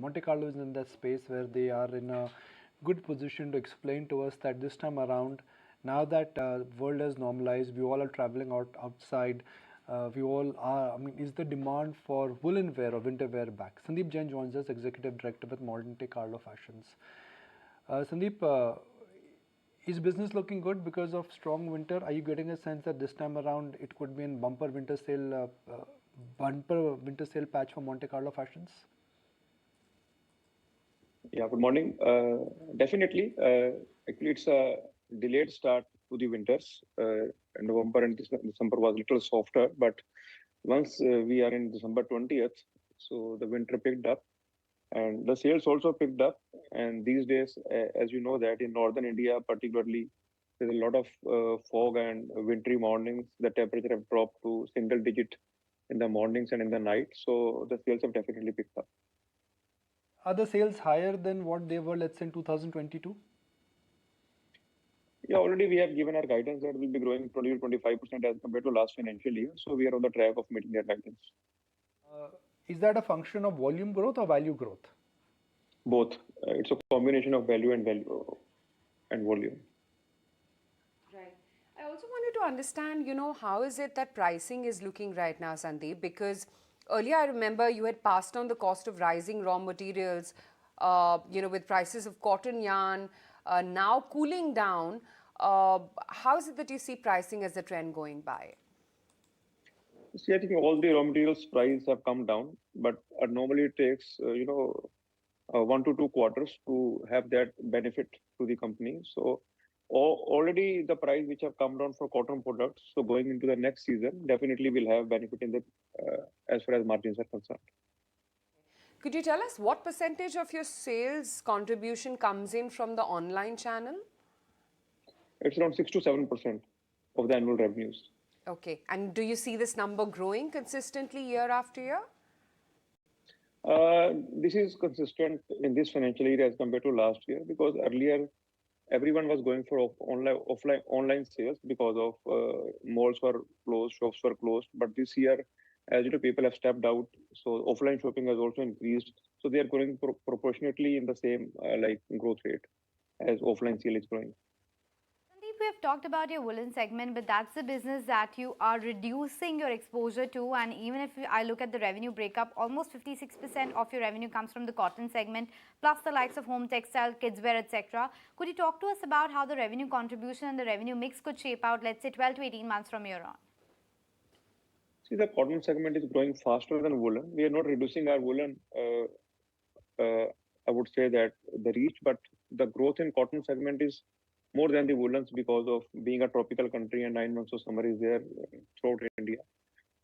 Monte Carlo is in that space where they are in a good position to explain to us that this time around, now that world has normalized, we all are traveling outside. We all are. I mean, is the demand for woolen wear or winter wear back? Sandeep Jain joins us, Executive Director with Monte Carlo Fashions. Sandeep, is business looking good because of strong winter? Are you getting a sense that this time around it could be in bumper winter sale patch for Monte Carlo Fashions? Yeah, good morning. Definitely. Actually, it's a delayed start to the winters. November and December was a little softer, but once we are in December 20th, so the winter picked up and the sales also picked up. And these days, as you know, that in northern India, particularly, there's a lot of fog and wintry mornings. The temperature have dropped to single digit in the mornings and in the night. So the sales have definitely picked up. Are the sales higher than what they were, let's say, in 2022? Yeah, already we have given our guidance that we'll be growing 20 to 25% as compared to last financial year. So we are on the track of meeting that guidance. Uh, is that a function of volume growth or value growth? Both. It's a combination of value and volume. Right. I also wanted to understand, how is it that pricing is looking right now, Sandeep? Because earlier I remember you had passed on the cost of rising raw materials, with prices of cotton yarn now cooling down. How is it that you see pricing as a trend going by? See, I think all the raw materials price have come down, but normally it takes 1 to 2 quarters to have that benefit to the company. So already the price which have come down for cotton products. So going into the next season, definitely will have benefit in the as far as margins are concerned. Could you tell us what percentage of your sales contribution comes in from the online channel? It's around 6 to 7% of the annual revenues. Okay. And do you see this number growing consistently year after year? This is consistent in this financial year as compared to last year because earlier everyone was going for online sales because of malls were closed, shops were closed. But this year, as you know, people have stepped out, so offline shopping has also increased. So they are growing proportionately in the same like growth rate as offline sale is growing. Sandeep, we have talked about your woolen segment, but that's the business that you are reducing your exposure to. And even if I look at the revenue breakup, almost 56% of your revenue comes from the cotton segment, plus the likes of home textile, kids wear, etc. Could you talk to us about how the revenue contribution and the revenue mix could shape out, let's say, 12 to 18 months from here on? See, the cotton segment is growing faster than woolen. We are not reducing our woolen. I would say that the reach, but the growth in cotton segment is more than the woolens because of being a tropical country and 9 months of summer is there throughout India.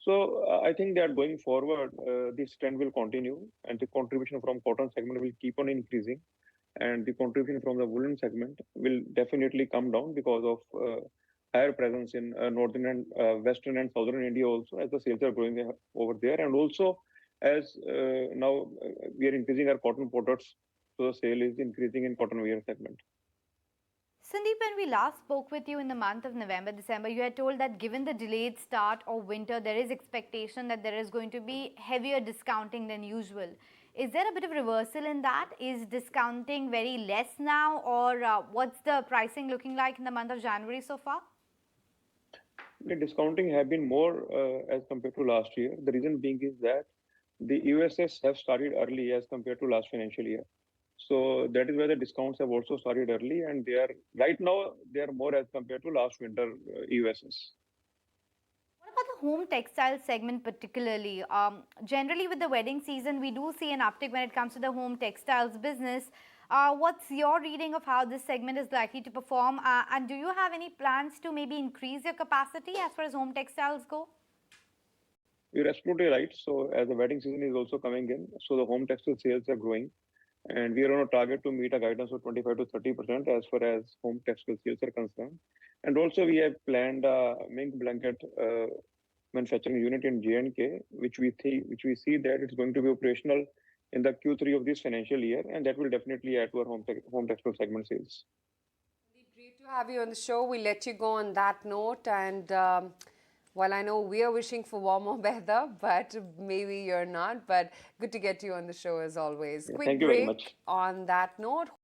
So I think that going forward, this trend will continue, and the contribution from cotton segment will keep on increasing, and the contribution from the woolen segment will definitely come down because of higher presence in northern and western and southern India also, as the sales are growing over there, and also as now we are increasing our cotton products, so the sale is increasing in cotton wear segment. Sandeep, when we last spoke with you in the month of November, December, you had told that given the delayed start of winter, there is expectation that there is going to be heavier discounting than usual. Is there a bit of reversal in that? Is discounting very less now, or what's the pricing looking like in the month of January so far? The discounting have been more as compared to last year. The reason being is that the USS have started early as compared to last financial year. So that is where the discounts have also started early, and they are right now they are more as compared to last winter USS. What about the home textile segment particularly? Generally, with the wedding season, we do see an uptick when it comes to the home textiles business. What's your reading of how this segment is likely to perform? And do you have any plans to maybe increase your capacity as far as home textiles go? You're absolutely right. So as the wedding season is also coming in, so the home textile sales are growing, and we are on a target to meet a guidance of 25 to 30% as far as home textile sales are concerned. And also we have planned a mink blanket manufacturing unit in J&K, which we see that it's going to be operational in the Q3 of this financial year, and that will definitely add to our home textile segment sales. Great to have you on the show. We'll let you go on that note. And Well, I know we are wishing for warmer weather, but maybe you're not. But good to get you on the show as always. Yeah, Quick thank you very break much. on that note.